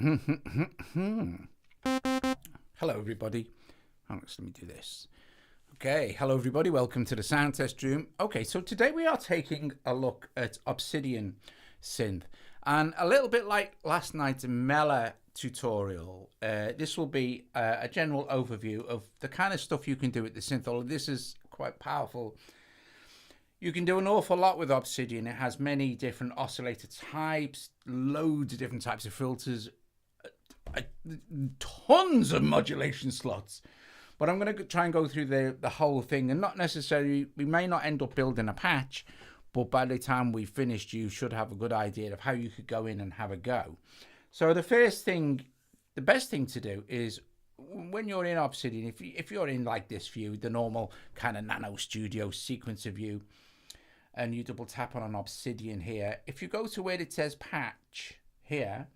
Hello everybody. Let me do this. Okay, hello everybody, welcome to the sound test room. Okay, so today we are taking a look at Obsidian synth, and a little bit like last night's Mela tutorial, this will be a general overview of the kind of stuff you can do with the synth. Although this is quite powerful, you can do an awful lot with Obsidian. It has many different oscillator types, loads of different types of filters, tons of modulation slots. But I'm going to try and go through the whole thing, and not necessarily, we may not end up building a patch, but by the time we've finished, you should have a good idea of how you could go in and have a go. So the first thing, the best thing to do is, when you're in Obsidian, if you're in like this view, the normal kind of NanoStudio sequencer view, and you double tap on an Obsidian here, if you go to where it says patch here,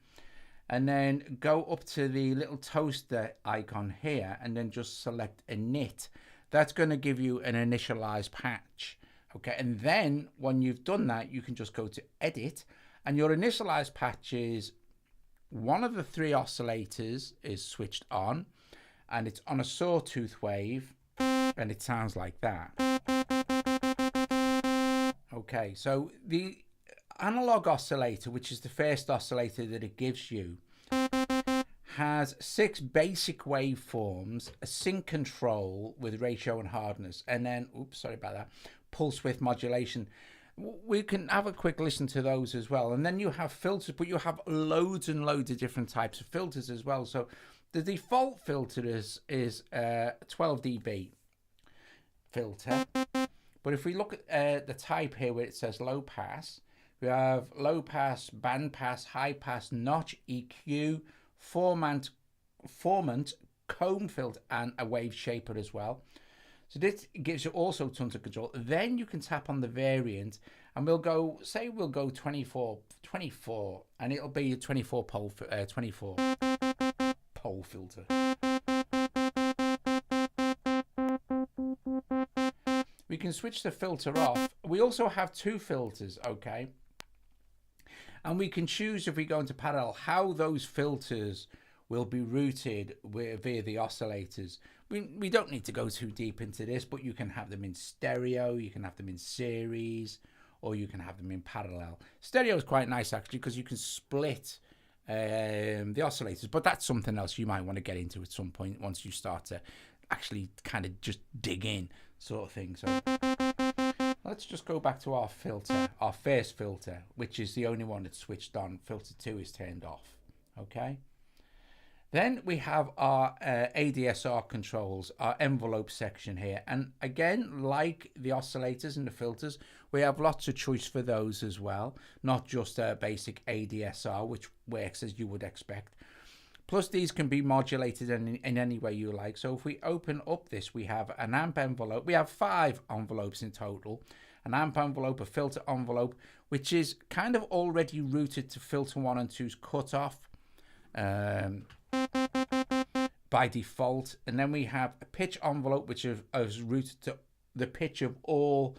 and then go up to the little toaster icon here, and then just select init, that's going to give you an initialized patch. Okay, and then when you've done that, you can just go to edit, and your initialized patch is one of the three oscillators is switched on, and it's on a sawtooth wave, and it sounds like that. Okay, so the analog oscillator, which is the first oscillator that it gives you, has 6 basic waveforms, a sync control with ratio and hardness, and then, oops, sorry about that, pulse width modulation. We can have a quick listen to those as well. And then you have filters, but you have loads and loads of different types of filters as well. So the default filter is a 12 dB filter. But if we look at the type here where it says low pass, we have low pass, band pass, high pass, notch, EQ, formant, comb filter, and a wave shaper as well. So this gives you also tons of control. Then you can tap on the variant, and we'll go, say we'll go 24, and it'll be a 24 pole filter. We can switch the filter off. We also have 2 filters, okay? And we can choose, if we go into parallel, how those filters will be routed via the oscillators. We don't need to go too deep into this, but you can have them in stereo, you can have them in series, or you can have them in parallel. Stereo is quite nice actually, because you can split the oscillators, but that's something else you might want to get into at some point once you start to actually kind of just dig in, sort of thing. So let's just go back to our filter, our first filter, which is the only one that's switched on. Filter 2 is turned off. Okay. Then we have our ADSR controls, our envelope section here. And again, like the oscillators and the filters, we have lots of choice for those as well. Not just a basic ADSR, which works as you would expect. Plus, these can be modulated in any way you like. So if we open up this, we have an amp envelope. We have 5 envelopes in total. An amp envelope, a filter envelope, which is kind of already routed to filter 1 and 2's cutoff by default. And then we have a pitch envelope, which is routed to the pitch of all.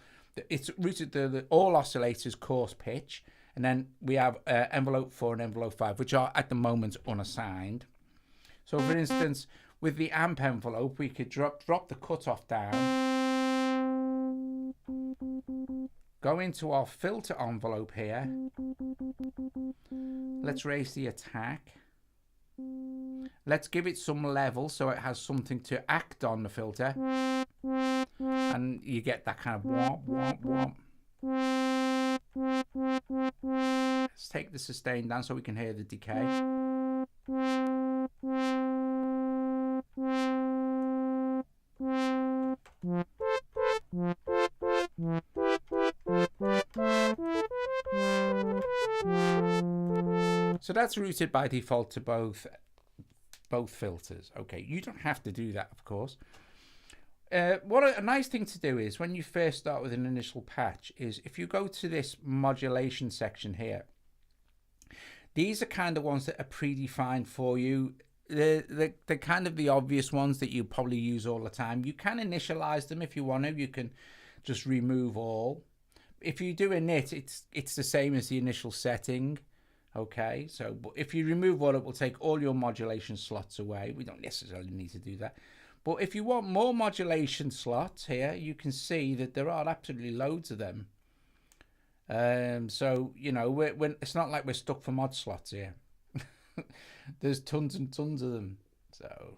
It's routed to all oscillators' coarse pitch. And then we have envelope 4 and envelope 5, which are at the moment unassigned. So for instance, with the amp envelope, we could drop the cutoff down, go into our filter envelope here. Let's raise the attack. Let's give it some level so it has something to act on the filter. And you get that kind of womp, womp, womp. Let's take the sustain down so we can hear the decay. So that's routed by default to both filters. Okay, you don't have to do that, of course. What a nice thing to do is, when you first start with an initial patch, is if you go to this modulation section here, these are kind of ones that are predefined for you. They're kind of the obvious ones that you probably use all the time. You can initialize them if you want to. You can just remove all. If you do init, it's the same as the initial setting. Okay, so but if you remove all, it will take all your modulation slots away. We don't necessarily need to do that. But if you want more modulation slots here, you can see that there are absolutely loads of them. So, you know, it's not like we're stuck for mod slots here. There's tons and tons of them. So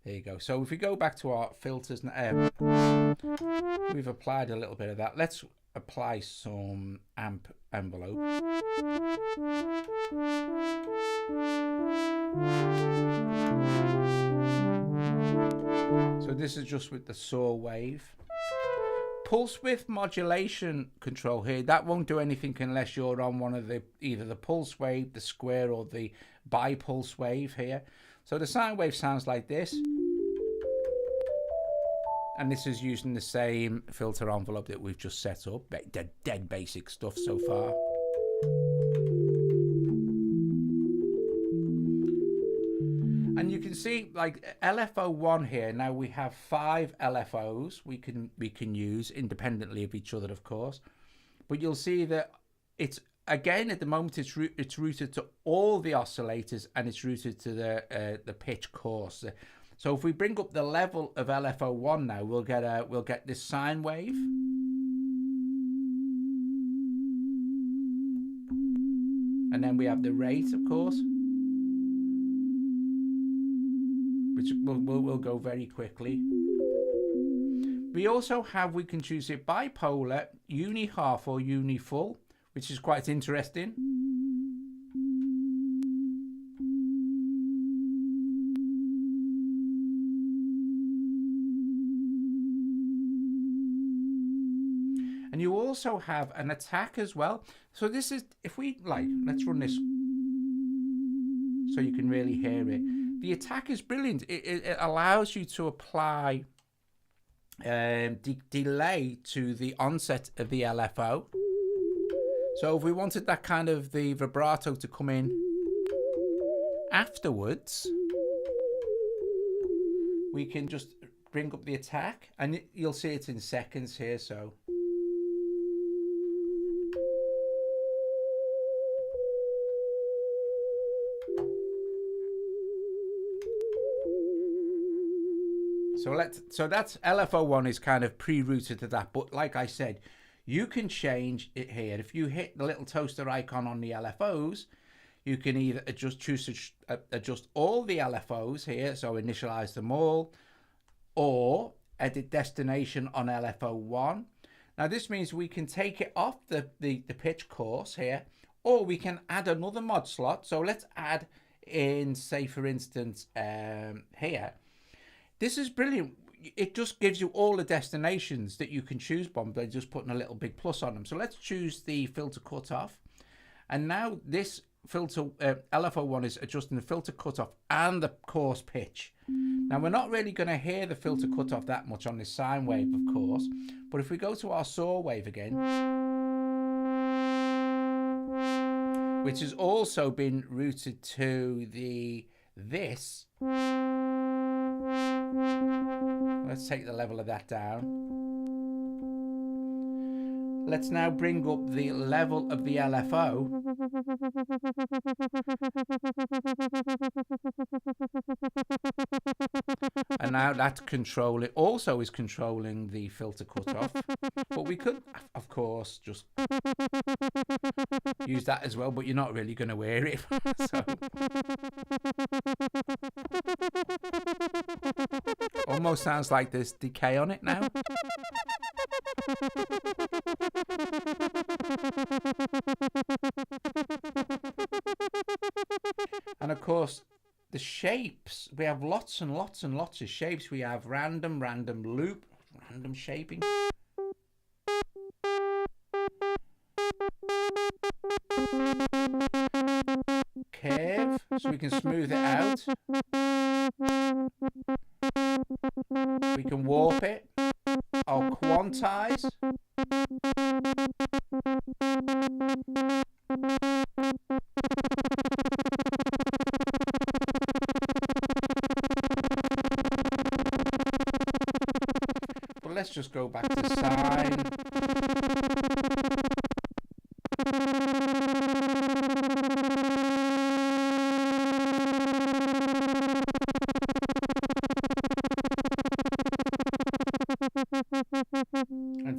there you go. So if we go back to our filters, we've applied a little bit of that. Let's apply some amp envelope. So this is just with the saw wave. Pulse width modulation control here, that won't do anything unless you're on one of the either the pulse wave, the square, or the bipulse wave here. So the sine wave sounds like this. And this is using the same filter envelope that we've just set up. Dead basic stuff so far. And you can see like LFO1 here. Now we have 5 LFOs we can use independently of each other, of course. But you'll see that it's again at the moment it's routed to all the oscillators, and it's routed to the pitch course. So if we bring up the level of LFO1 now, we'll get this sine wave. And then we have the rate, of course, which will go very quickly. We also have, we can choose it bipolar, uni half or uni full, which is quite interesting. And you also have an attack as well. So this is, if we like, let's run this so you can really hear it. The attack is brilliant. It allows you to apply delay to the onset of the LFO. So if we wanted that kind of the vibrato to come in afterwards, we can just bring up the attack, and you'll see it in seconds here. So so that's LFO1 is kind of pre-routed to that, but like I said, you can change it here. If you hit the little toaster icon on the LFOs, you can either choose to adjust all the LFOs here, so initialize them all, or edit destination on LFO1. Now this means we can take it off the pitch course here, or we can add another mod slot. So let's add in, say for instance, here. This is brilliant. It just gives you all the destinations that you can choose from by just putting a little big plus on them. So let's choose the filter cutoff. And now this filter LFO1 is adjusting the filter cutoff and the course pitch. Now we're not really going to hear the filter cutoff that much on this sine wave, of course. But if we go to our saw wave again, which has also been routed to this. Let's take the level of that down. Let's now bring up the level of the LFO. And now that's controlling, also is controlling the filter cutoff. But we could, of course, just use that as well, but you're not really going to wear it. So. Almost sounds like there's decay on it now. And of course, the shapes, we have lots and lots and lots of shapes. We have random loop, random shaping. Curve, so we can smooth it out. We can warp it or quantize. But let's just go back to sine.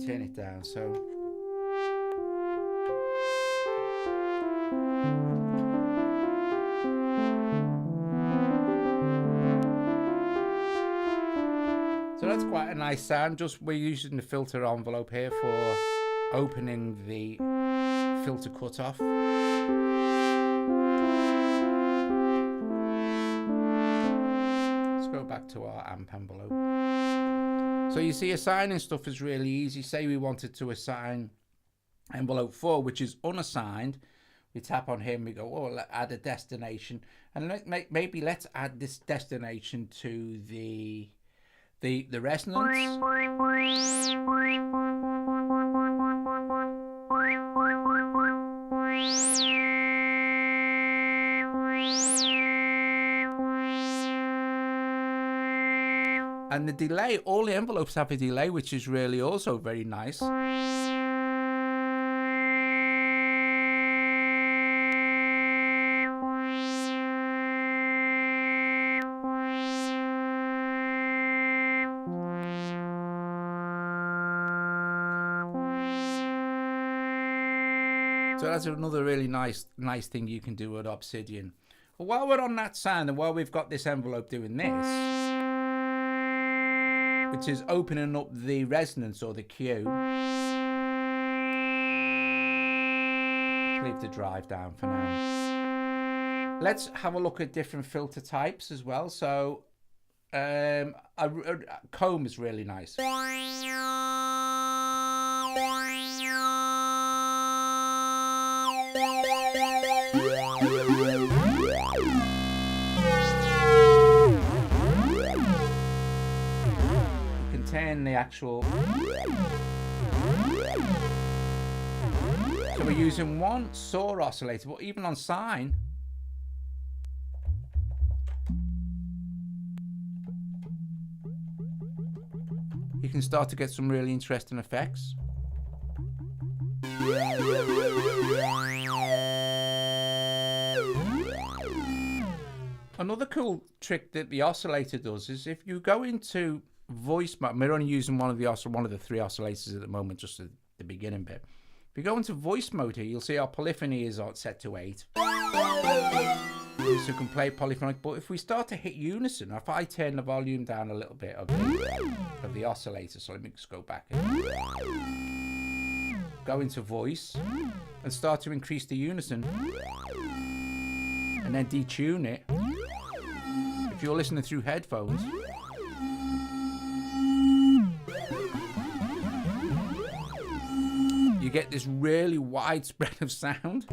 turn it down. So that's quite a nice sound. Just we're using the filter envelope here for opening the filter cutoff. Let's go back to our amp envelope. So you see, assigning stuff is really easy. Say we wanted to assign envelope 4, which is unassigned. We tap on here and we go, oh, let's add a destination, and maybe let's add this destination to the resonance. And the delay, all the envelopes have a delay, which is really also very nice. So that's another really nice thing you can do with Obsidian. But while we're on that sound, and while we've got this envelope doing this, which is opening up the resonance or the Q, leave the drive down for now. Let's have a look at different filter types as well. So a comb is really nice. Turn the actual, so we're using one saw oscillator, but even on sine you can start to get some really interesting effects. Another cool trick that the oscillator does is if you go into voice mode, we're only using one of the 3 oscillators at the moment, just at the beginning bit. If you go into voice mode here, you'll see our polyphony is set to 8. So you can play polyphonic, but if we start to hit unison, if I turn the volume down a little bit of the oscillator, so let me just go back and go into voice and start to increase the unison and then detune it. If you're listening through headphones, you get this really wide spread of sound.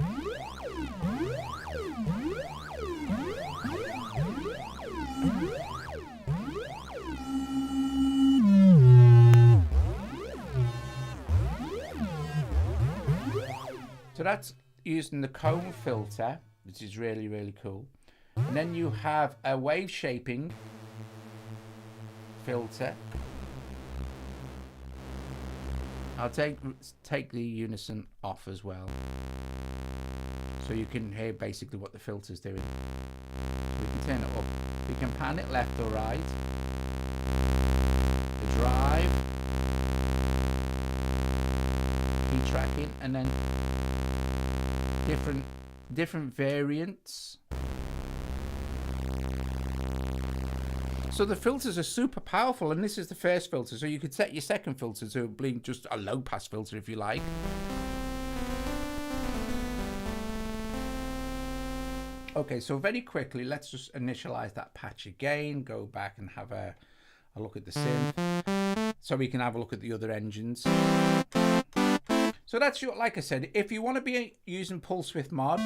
So that's using the cone filter, which is really, really cool. And then you have a wave shaping filter. I'll take the unison off as well, so you can hear basically what the filter's doing. So we can turn it up. We can pan it left or right. The drive, key tracking, and then different variants. So the filters are super powerful, and this is the first filter. So you could set your second filter to be just a low pass filter if you like. Okay, so very quickly, let's just initialize that patch again, go back and have a look at the synth, so we can have a look at the other engines. So that's your, like I said, if you want to be using pulse width mod,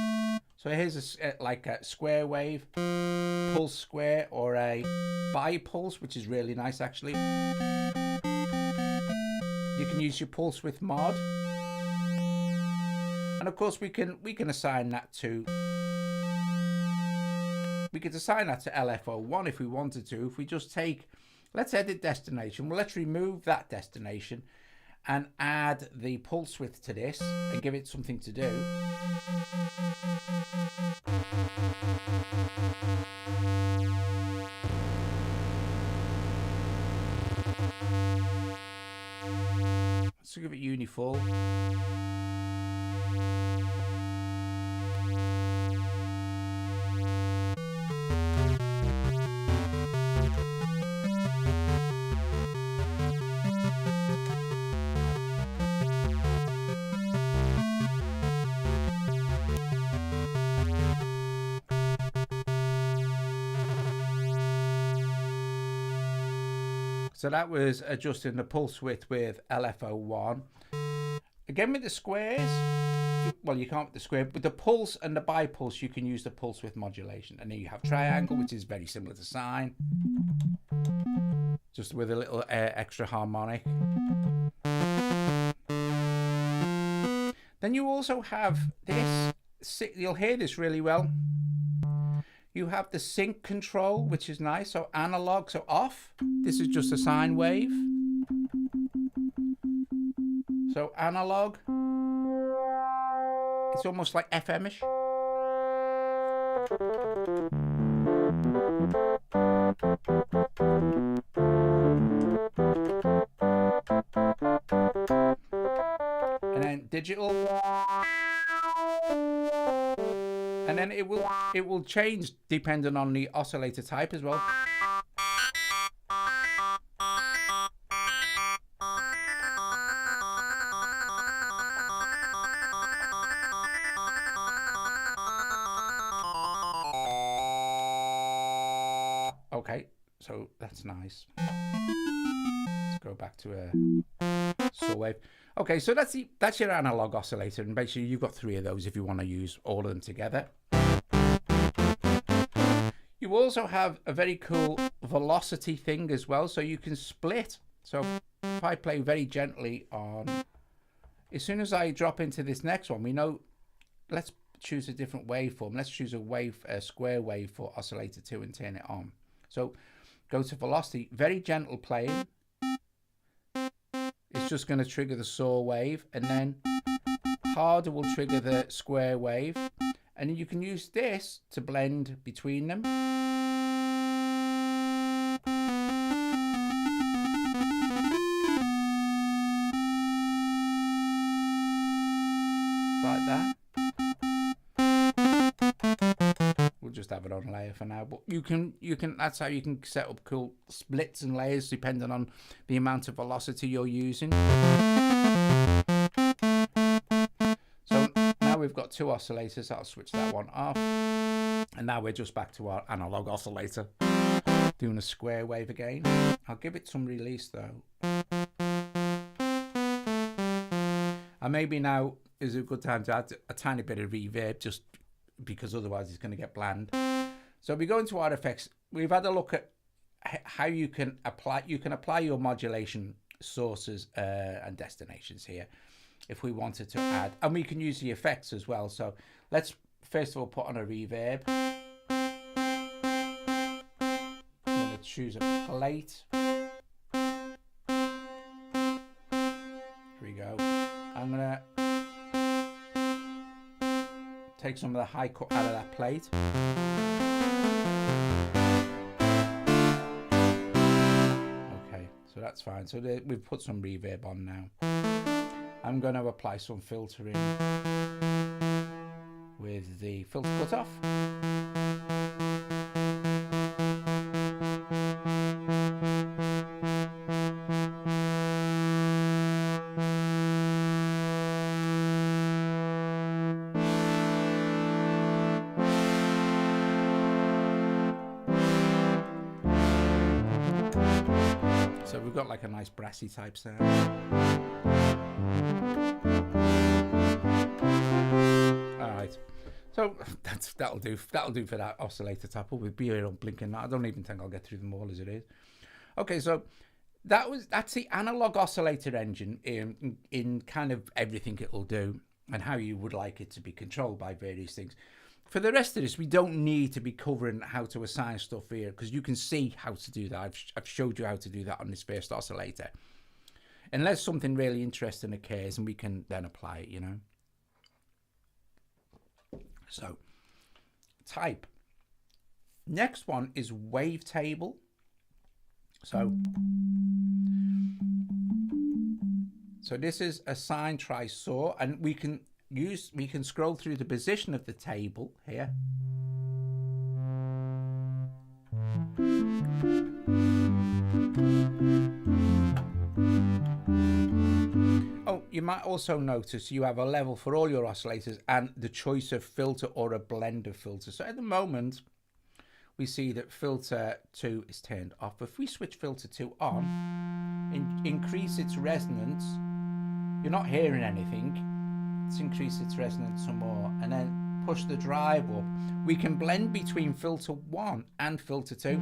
so here's like a square wave, pulse square, or a bi-pulse, which is really nice actually. You can use your pulse width mod, and of course we can assign that to. We could assign that to LFO1 if we wanted to. If we just take, let's edit destination. Well, let's remove that destination and add the pulse width to this and give it something to do. Let's give it uniform. So that was adjusting the pulse width with LFO1. Again with the squares, well, you can't with the square, with the pulse and the bipulse, you can use the pulse width modulation. And then you have triangle, which is very similar to sine, just with a little extra harmonic. Then you also have this, you'll hear this really well. You have the sync control, which is nice. So analog, so off. This is just a sine wave. So analog. It's almost like FM-ish. And then digital. And then it will change depending on the oscillator type as well. Okay, so that's nice. Let's go back to a saw wave. Okay, so that's your analog oscillator, and basically you've got 3 of those if you want to use all of them together. You also have a very cool velocity thing as well, so you can split. So if I play very gently on, as soon as I drop into this next one, we know, let's choose a different waveform. Let's choose a square wave for oscillator 2 and turn it on. So go to velocity, very gentle playing. It's just going to trigger the saw wave, and then harder will trigger the square wave. And you can use this to blend between them. Like that. We'll just have it on layer for now, but you can that's how you can set up cool splits and layers depending on the amount of velocity you're using. So now we've got 2 oscillators. I'll switch that one off, and now we're just back to our analog oscillator doing a square wave again. I'll give it some release though, and maybe now is a good time to add a tiny bit of reverb, just because otherwise it's going to get bland. So we go into our effects. We've had a look at how you can apply your modulation sources and destinations here if we wanted to add, and we can use the effects as well. So let's first of all put on a reverb. I'm going to choose a plate. Here we go. I'm going to take some of the high cut out of that plate. Okay, so that's fine. So we've put some reverb on now. I'm going to apply some filtering with the filter cutoff. So we've got like a nice brassy type sound. All right, so that'll do for that oscillator type. We'll be here on blinking. I don't even think I'll get through them all as it is. Okay, so that's the analog oscillator engine in kind of everything it'll do and how you would like it to be controlled by various things. For the rest of this, we don't need to be covering how to assign stuff here, because you can see how to do that. I've showed you how to do that on this first oscillator. Unless something really interesting occurs, and we can then apply it, you know. So, type. Next one is Wavetable. So, So this is a sine tri-saw, and we can scroll through the position of the table here. Oh, you might also notice you have a level for all your oscillators and the choice of filter or a blend of filters. So at the moment, we see that filter 2 is turned off. If we switch filter 2 on, increase its resonance, you're not hearing anything. Let's increase its resonance some more, and then push the drive up. We can blend between filter 1 and filter 2.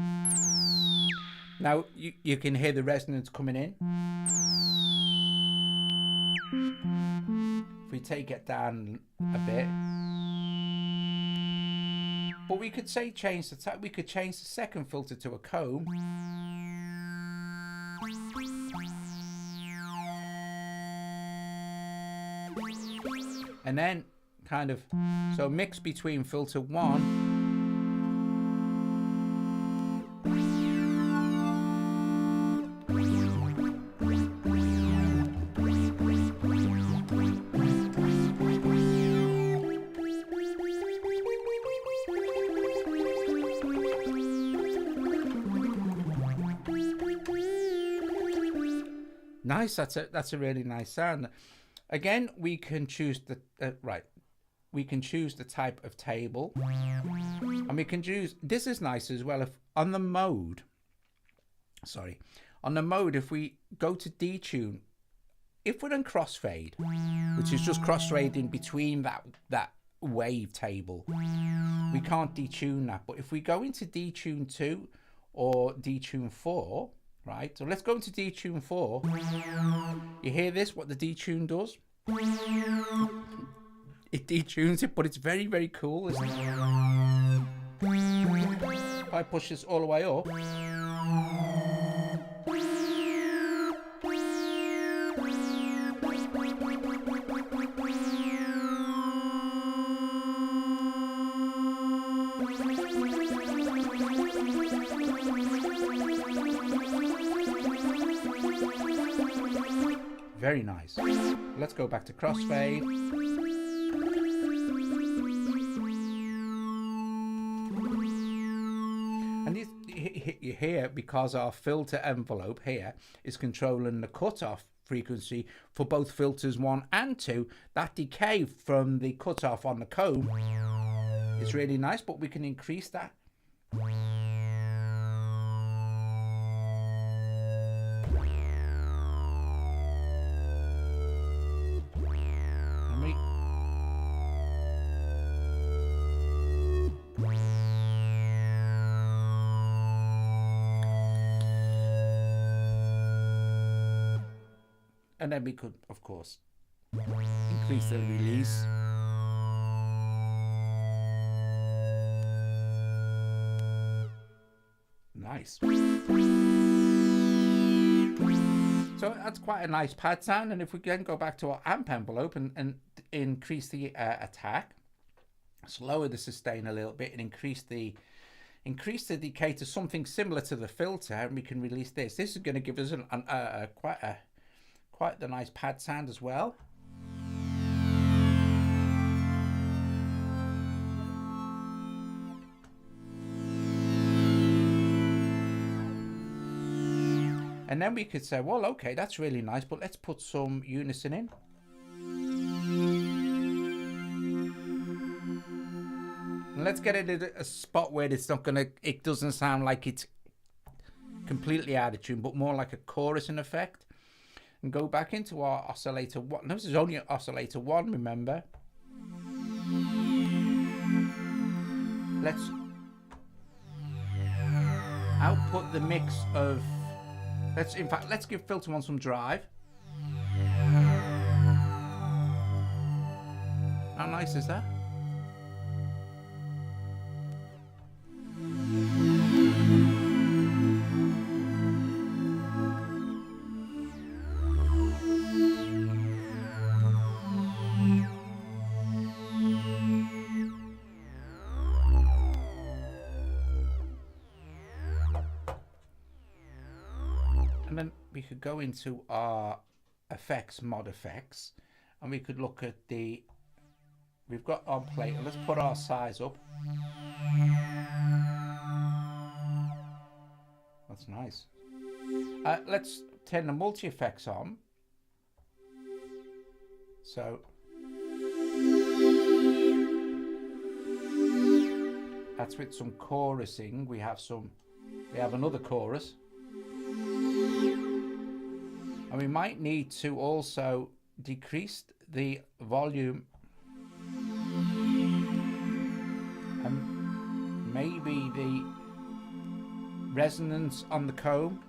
Now you can hear the resonance coming in. If we take it down a bit, but we could say change the type. We could change the second filter to a comb. And then kind of, so mix between filter 1 nice. That's a really nice sound. Again, we can choose the we can choose the type of table, and we can choose, this is nice as well, if on the mode, if we go to detune, if we're in crossfade, which is just crossfading between that wave table, we can't detune that. But if we go into detune 2 or detune 4, right, so let's go into detune 4. You hear this, what the detune does? It detunes it, but it's very, very cool, isn't it? If I push this all the way up, very nice. Let's go back to crossfade. And you hear, because our filter envelope here is controlling the cutoff frequency for both filters 1 and 2, that decay from the cutoff on the comb is really nice, but we can increase that. And then we could, of course, increase the release. Nice. So that's quite a nice pad sound. And if we then go back to our amp envelope and increase the attack, let's lower the sustain a little bit and increase the decay to something similar to the filter, and we can release this. This is going to give us quite the nice pad sound as well. And then we could say, well, okay, that's really nice, but let's put some unison in. And let's get it at a spot where it's not gonna, it doesn't sound like it's completely out of tune, but more like a chorusing effect. And go back into our oscillator 1. This is only oscillator 1, remember. Let's output the mix of, let's give filter 1 some drive. How nice is that? And then we could go into our effects, mod effects, and we could look at the, we've got on plate, and let's put our size up. That's nice. Let's turn the multi effects on. So that's with some chorusing. We have another chorus. And we might need to also decrease the volume and maybe the resonance on the comb.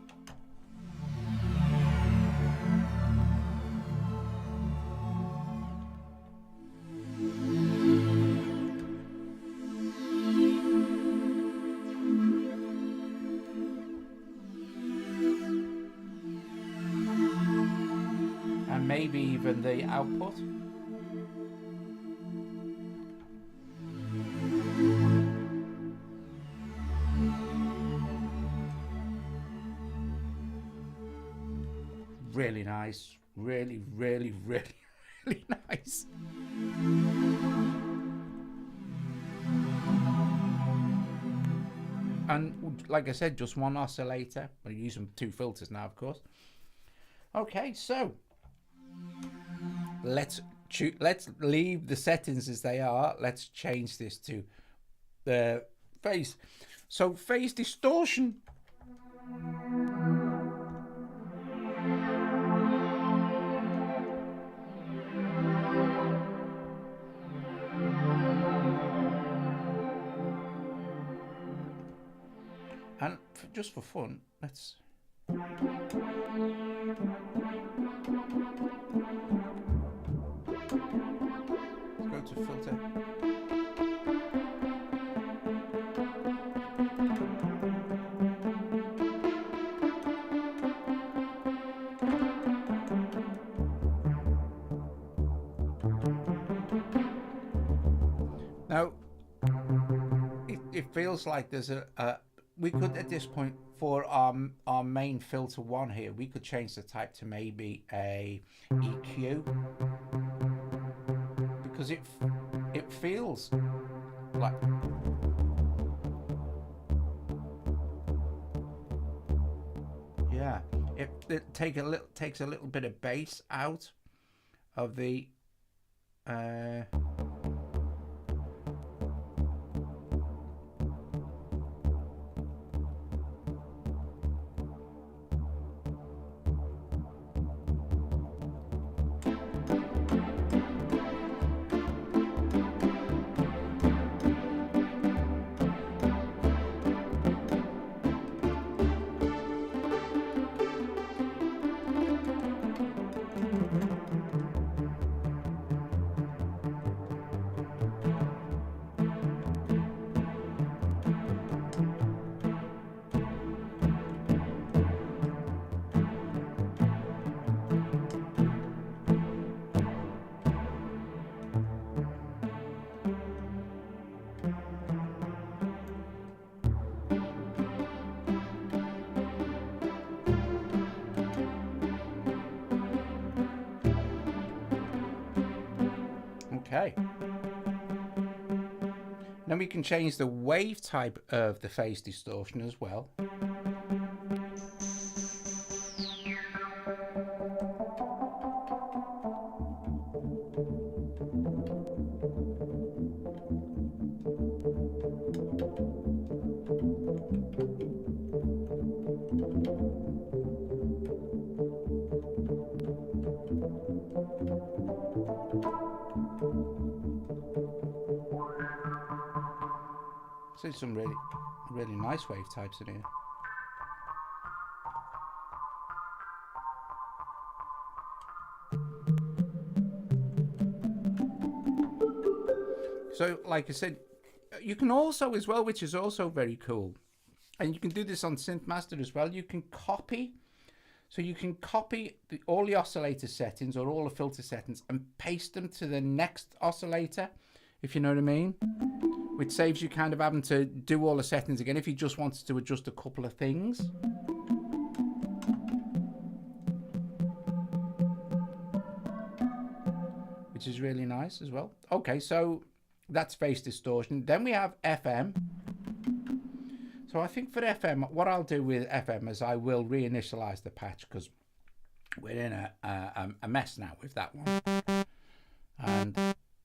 Maybe even the output. Really nice. Really, really, really, really nice. And like I said, just one oscillator. We're using 2 filters now, of course. Okay, so let's leave the settings as they are. Let's change this to the phase. So phase distortion. And just for fun, let's go to filter. Now, it feels like there's we could at this point, for our main filter 1 here, we could change the type to maybe a EQ, because it feels like, yeah, it takes a little bit of bass out of the okay. Then we can change the wave type of the phase distortion as well. See some really nice wave types in here. So like I said, you can also as well, which is also very cool, and you can do this on Synth Master as well, you can copy. So you can copy all the oscillator settings or all the filter settings and paste them to the next oscillator, if you know what I mean. Which saves you kind of having to do all the settings again if you just wanted to adjust a couple of things. which is really nice as well. Okay, so that's phase distortion. Then we have FM. So I think for FM, what I'll do with FM is I will reinitialize the patch, because we're in a mess now with that one. And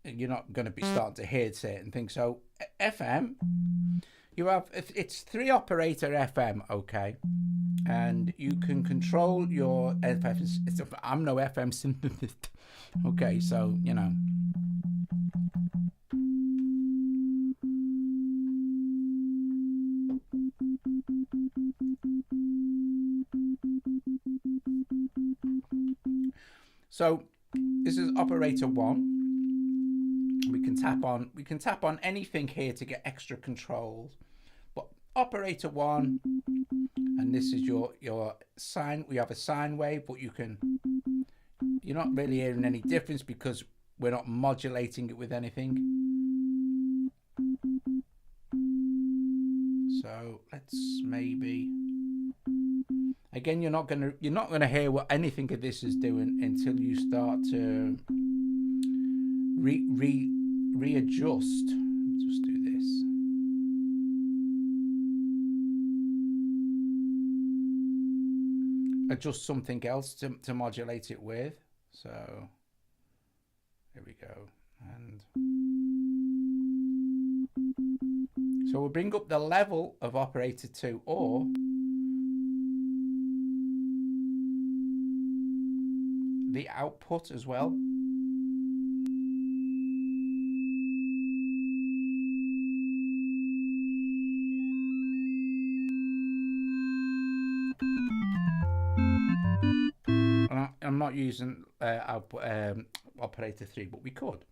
you're not going to be starting to hear certain things. So FM, you have, it's 3 operator FM, okay, and you can control your FM. I'm no FM synthesist, okay, so you know. So this is operator 1. We can tap on anything here to get extra controls. But operator 1, and this is your sine. We have a sine wave, but you're not really hearing any difference because we're not modulating it with anything. So let's maybe, again, you're not gonna hear what anything of this is doing until you start to readjust. Just do this. Adjust something else to modulate it with. So here we go. And so we'll bring up the level of operator 2, or the output as well. I'm not using output, operator 3, but we could.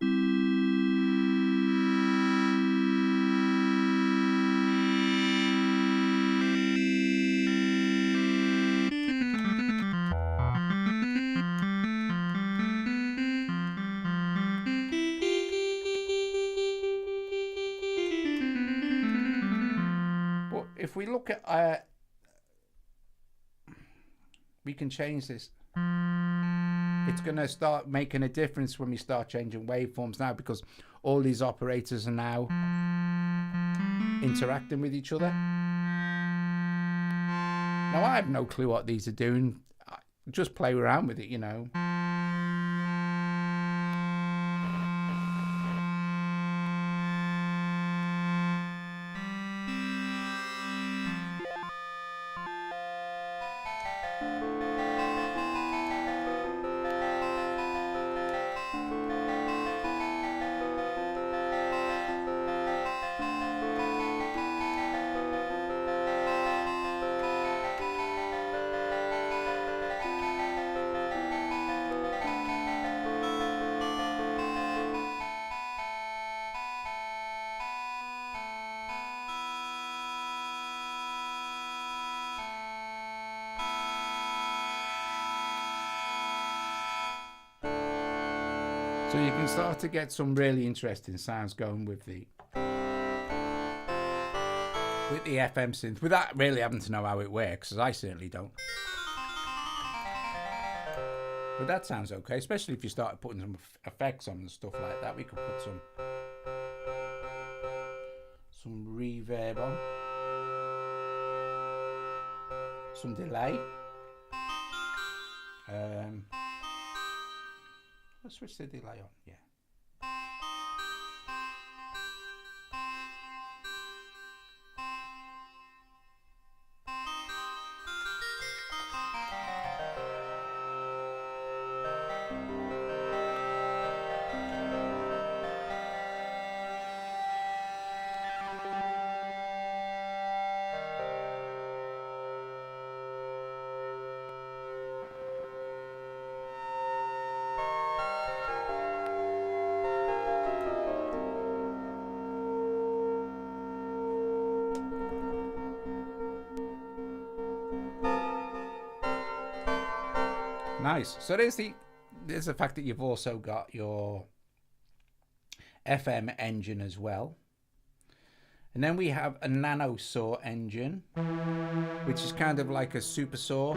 But if we look at, we can change this. It's going to start making a difference when we start changing waveforms now, because all these operators are now interacting with each other. Now, I have no clue what these are doing. Just play around with it, you know. So you can start to get some really interesting sounds going with the FM synth, without really having to know how it works, as I certainly don't. But that sounds okay, especially if you start putting some effects on and stuff like that. We could put some reverb on, some delay. Let's switch the delay on, yeah. Nice. So there's the fact that you've also got your FM engine as well. And then we have a Nano Saw Engine, which is kind of like a super saw.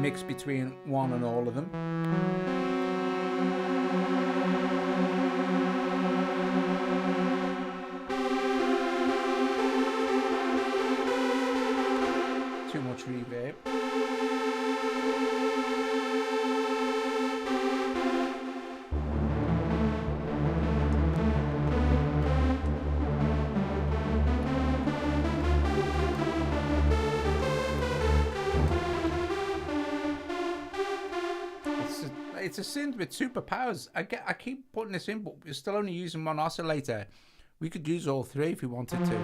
mix between one and all of them. Too much reverb. It's a synth with superpowers. I keep putting this in, but we're still only using one oscillator. We could use all three if we wanted to.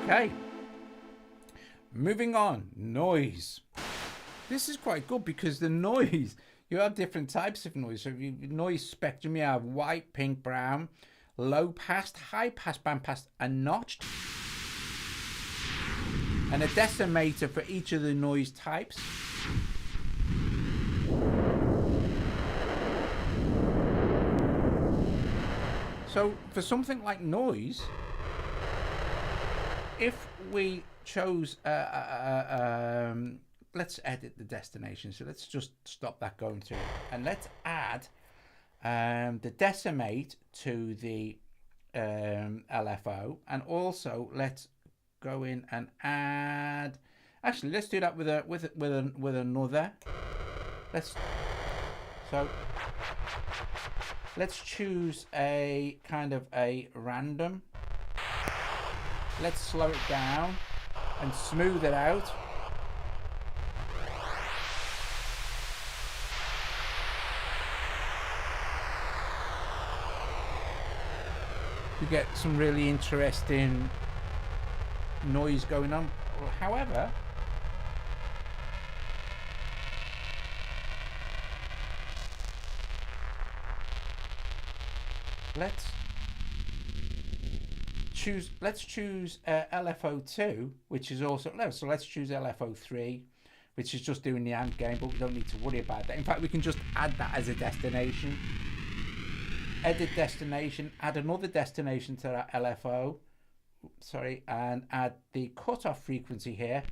Okay, moving on, noise. This is quite good because the noise, you have different types of noise. So you noise spectrum, you have white, pink, brown, low pass, high pass, band pass, and notched. And a decimator for each of the noise types. So for something like noise, if we chose, let's edit the destination. So let's just stop that going through. And let's add the decimate to the LFO. And also let's go in and add, actually let's do that with another. Let's choose a kind of a random. Let's slow it down and smooth it out. You get some really interesting noise going on. However, let's choose LFO2, which is also, so let's choose LFO3, which is just doing the AND game, but we don't need to worry about that. In fact, we can just add that as a destination. Edit destination, add another destination to that LFO, and add the cutoff frequency here,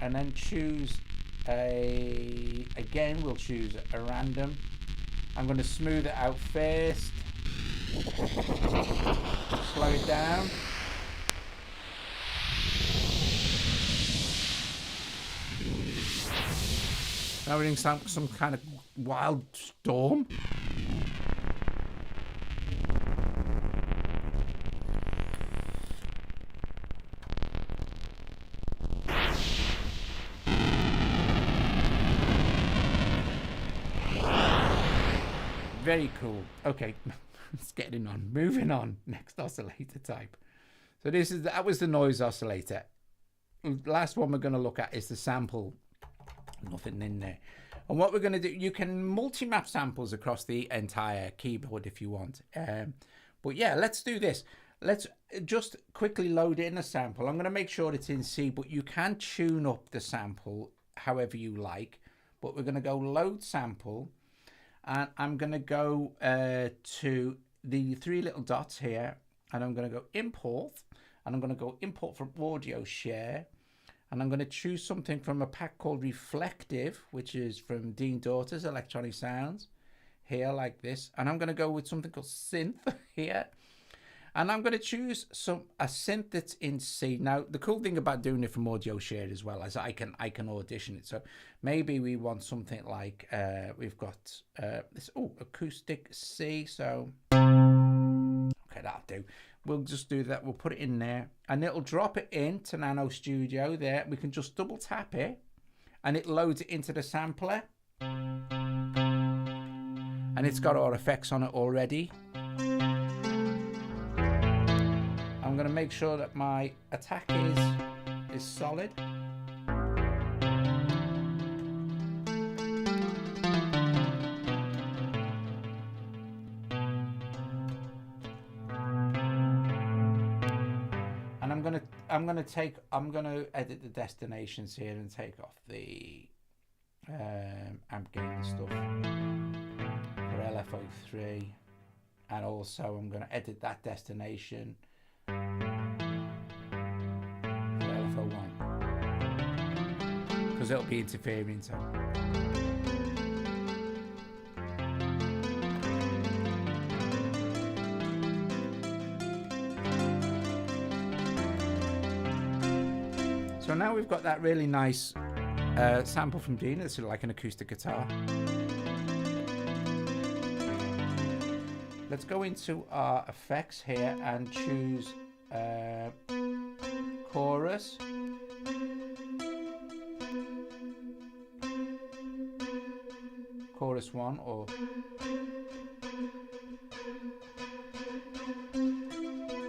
and then choose again, we'll choose a random. I'm going to smooth it out first. Slow it down. Now we're in some kind of wild storm. Very cool. Okay, let's get on. Moving on. Next oscillator type. So that was the noise oscillator. Last one we're going to look at is the sample. Nothing in there. And what we're going to do, you can multi-map samples across the entire keyboard if you want. But yeah, let's do this. Let's just quickly load in a sample. I'm going to make sure it's in C, but you can tune up the sample however you like. But we're going to go load sample. And I'm going to go to the three little dots here. And I'm going to go import. And I'm going to go import from audio share. And I'm going to choose something from a pack called Reflective, which is from Dean Daughter's Electronic Sounds. Here, like this. And I'm going to go with something called Synth here. And I'm going to choose a synth that's in C. Now, the cool thing about doing it from audio share as well is I can audition it. So maybe we want something like we've got this acoustic C. So okay, that'll do. We'll just do that. We'll put it in there, and it'll drop it into NanoStudio. There, we can just double tap it, and it loads it into the sampler. And it's got our effects on it already. I'm going to make sure that my attack is solid. And I'm going to edit the destinations here and take off the amp gain and stuff for LFO3, and also I'm going to edit that destination for LFO1 because it'll be interfering. So now we've got that really nice sample from Dina. It's like an acoustic guitar. Let's go into our effects here and choose chorus. Chorus 1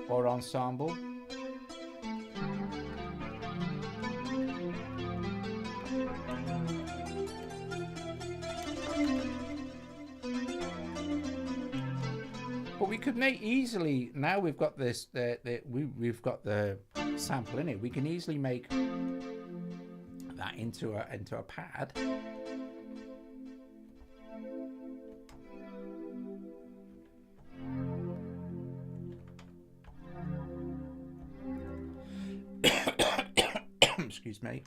or ensemble. But we could make easily, now we've got this, we've got the sample in it, we can easily make that into a pad. Excuse me.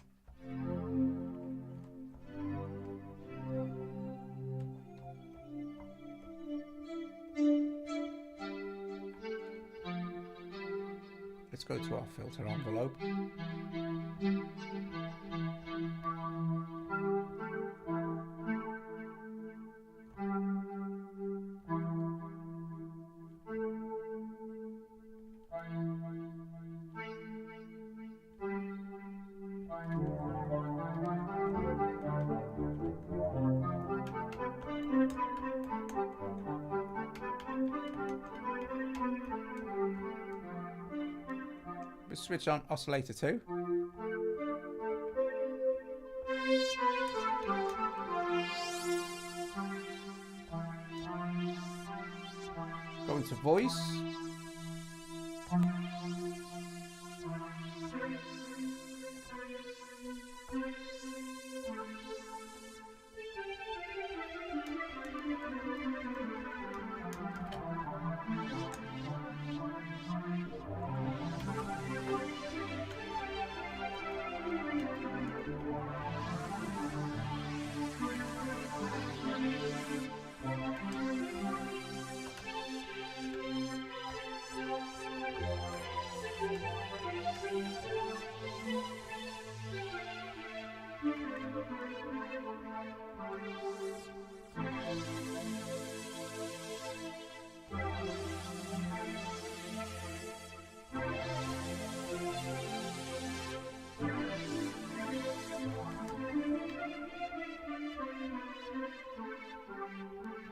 Let's go to our filter envelope. Let's switch on Oscillator 2. Go into voice.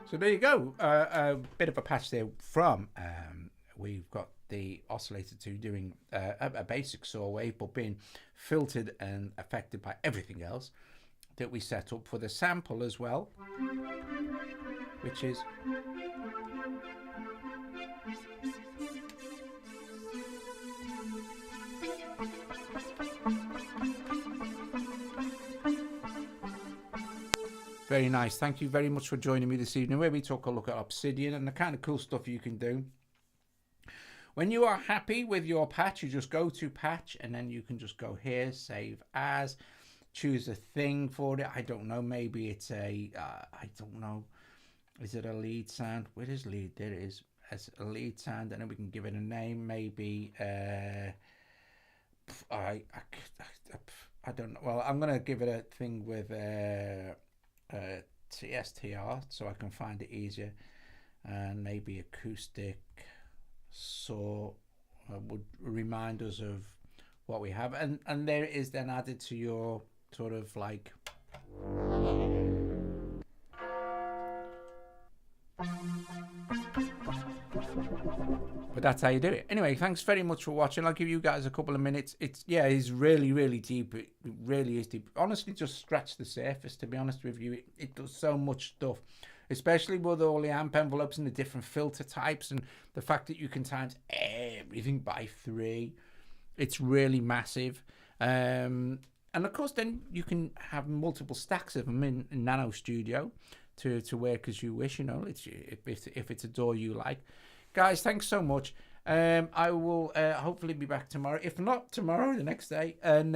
So there you go, a bit of a patch there from, we've got the Oscillator 2 doing a basic saw wave, but being filtered and affected by everything else that we set up for the sample as well, which is very nice. Thank you very much for joining me this evening, where we took a look at Obsidian and the kind of cool stuff you can do. When you are happy with your patch, you just go to patch and then you can just go here, save as, choose a thing for it. I don't know, maybe it's a, I don't know, is it a lead sound? Where is lead? There it is. As a lead sound, and then we can give it a name, maybe, I don't know. Well, I'm going to give it a thing with, TSTR so I can find it easier, and maybe acoustic saw would remind us of what we have, and there it is then added to your sort of like But that's how you do it. Anyway, thanks very much for watching. I'll give you guys a couple of minutes. It's really, really deep. It really is deep. Honestly, just scratch the surface, to be honest with you. It does so much stuff, especially with all the amp envelopes and the different filter types and the fact that you can times everything by 3. It's really massive. And of course, then you can have multiple stacks of them in NanoStudio to work as you wish. You know, if it's a DAW you like. Guys, thanks so much. I will hopefully be back tomorrow. If not tomorrow, the next day. And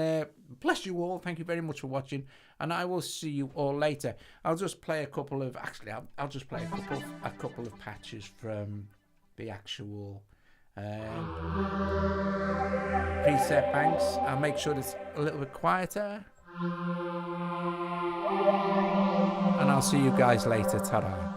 bless you all. Thank you very much for watching. And I will see you all later. I'll just play a couple of... Actually, I'll just play a couple of patches from the actual preset banks. I'll make sure it's a little bit quieter. And I'll see you guys later. Ta-da.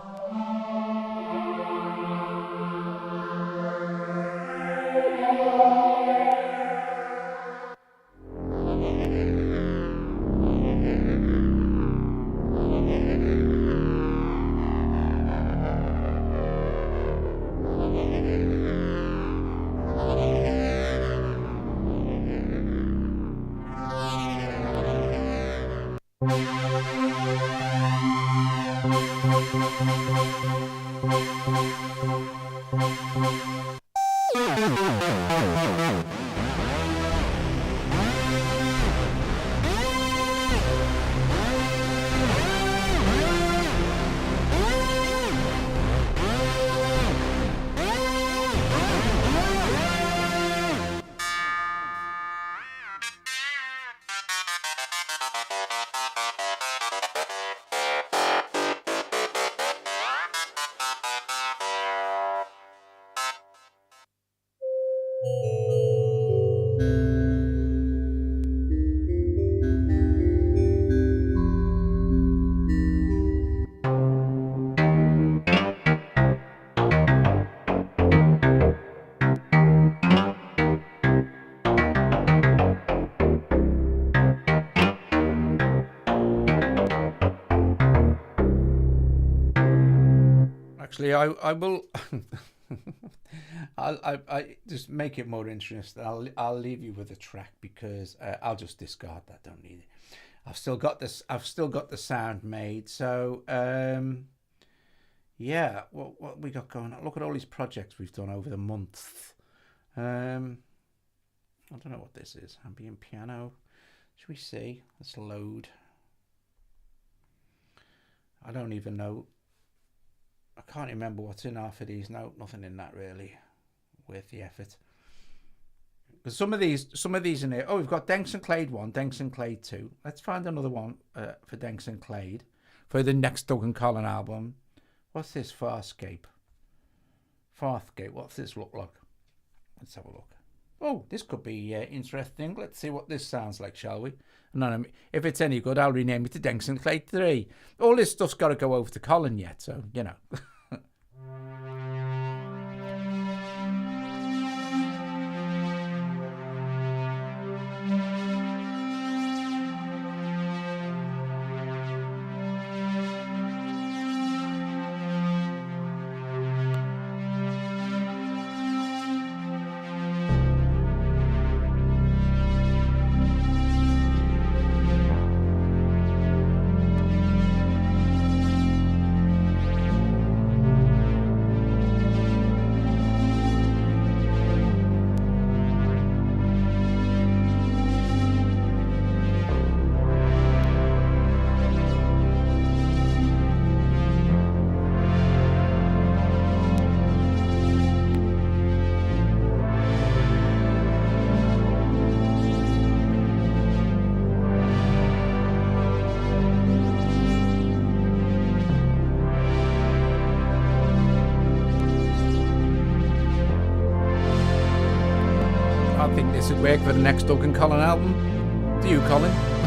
Actually, I will. I just make it more interesting. I'll leave you with a track because I'll just discard that. Don't need it. I've still got this. I've still got the sound made. So yeah. What we got going on? Look at all these projects we've done over the month. I don't know what this is. Ambient piano. Should we see? Let's load. I don't even know. I can't remember what's in half of these. No, nothing in that really. Worth the effort. Because some of these in here. Oh, we've got Denks and Clade 1, Denks and Clade 2. Let's find another one for Denks and Clade for the next Doug and Colin album. What's this? Farscape. What's this look like? Let's have a look. Oh, this could be interesting. Let's see what this sounds like, shall we? And if it's any good, I'll rename it to Denks and Clade 3. All this stuff's got to go over to Colin yet, so, you know. I think this would work for the next Doug and Colin album. Do you, Colin?